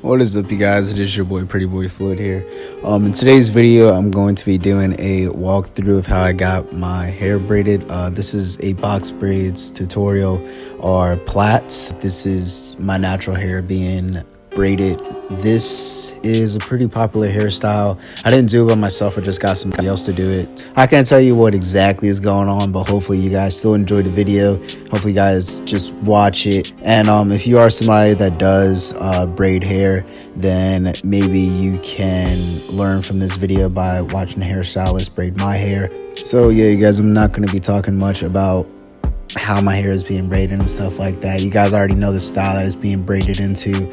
What is up, you guys? It is your boy Prettyboyfloyd here. In today's video, I'm going to be doing a walkthrough of how I got my hair braided. This is a box braids tutorial or plaits. This is my natural hair being braided. This is a pretty popular hairstyle. I didn't do it by myself. I just got somebody else to do it. I can't tell you what exactly is going on, but hopefully you guys still enjoy the video. Hopefully you guys just watch it. And if you are somebody that does braid hair, then maybe you can learn from this video by watching a hairstylist braid my hair. So yeah, you guys, I'm not going to be talking much about how my hair is being braided and stuff like that. You guys already know the style that it's being braided into,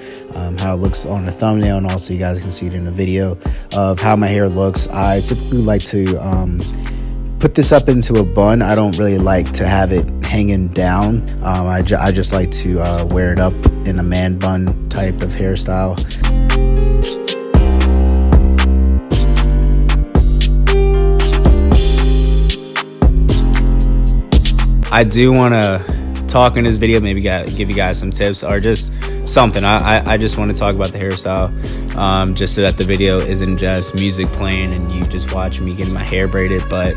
how it looks on the thumbnail, and also you guys can see it in the video of how my hair looks. I typically like to put this up into a bun. I don't really like to have it hanging down. I just like to wear it up in a man bun type of hairstyle. I do want to talk in this video, maybe give you guys some tips or just something. I just want to talk about the hairstyle, just so that the video isn't just music playing and you just watch me getting my hair braided, but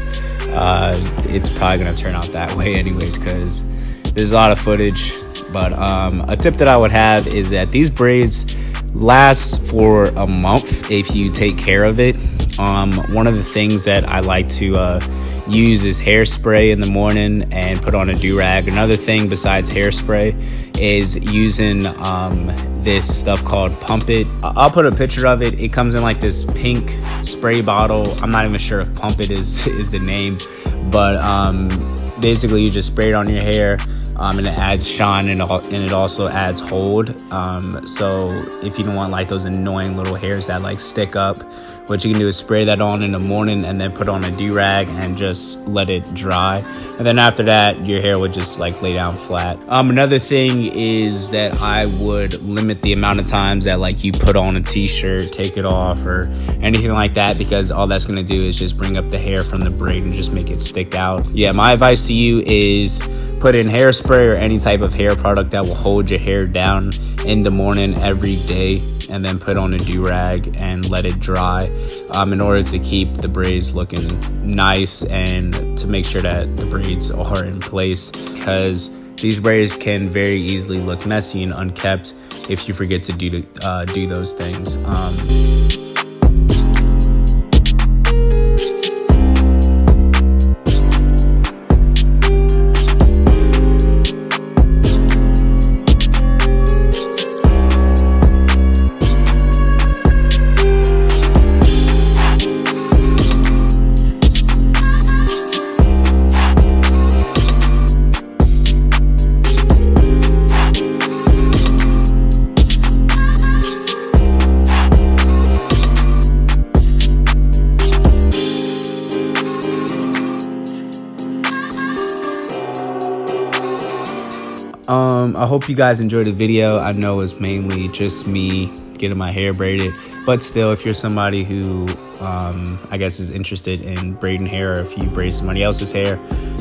it's probably going to turn out that way anyways because there's a lot of footage. But a tip that I would have is that these braids last for a month if you take care of it. One of the things that I like to use is hairspray in the morning and put on a do-rag. Another thing besides hairspray is using this stuff called Pump It. I'll put a picture of it. It comes in like this pink spray bottle. I'm not even sure if Pump It is the name, but basically you just spray it on your hair. And it adds shine and it also adds hold. So if you don't want like those annoying little hairs that like stick up, what you can do is spray that on in the morning and then put on a do-rag and just let it dry. And then after that, your hair would just like lay down flat. Another thing is that I would limit the amount of times that like you put on a t-shirt, take it off or anything like that, because all that's gonna do is just bring up the hair from the braid and just make it stick out. Yeah, my advice to you is put in hairspray or any type of hair product that will hold your hair down in the morning every day, and then put on a do-rag and let it dry in order to keep the braids looking nice and to make sure that the braids are in place, because these braids can very easily look messy and unkept if you forget to do those things. I hope you guys enjoyed the video. I know it's mainly just me getting my hair braided, but still, if you're somebody who I guess is interested in braiding hair, or if you braid somebody else's hair,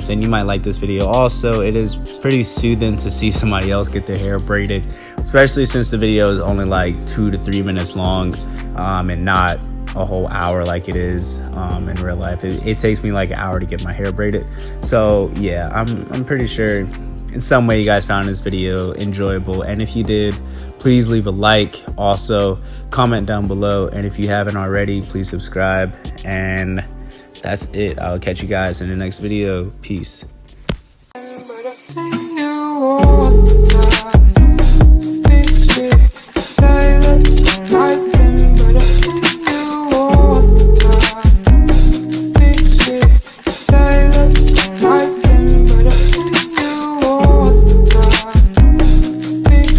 then you might like this video. Also, it is pretty soothing to see somebody else get their hair braided, especially since the video is only like 2 to 3 minutes long and not a whole hour like it is in real life. It takes me like an hour to get my hair braided. So yeah, I'm pretty sure in some way you guys found this video enjoyable, and if you did, please leave a like. Also comment down below, and if you haven't already, please subscribe. And that's it. I'll catch you guys in the next video. Peace.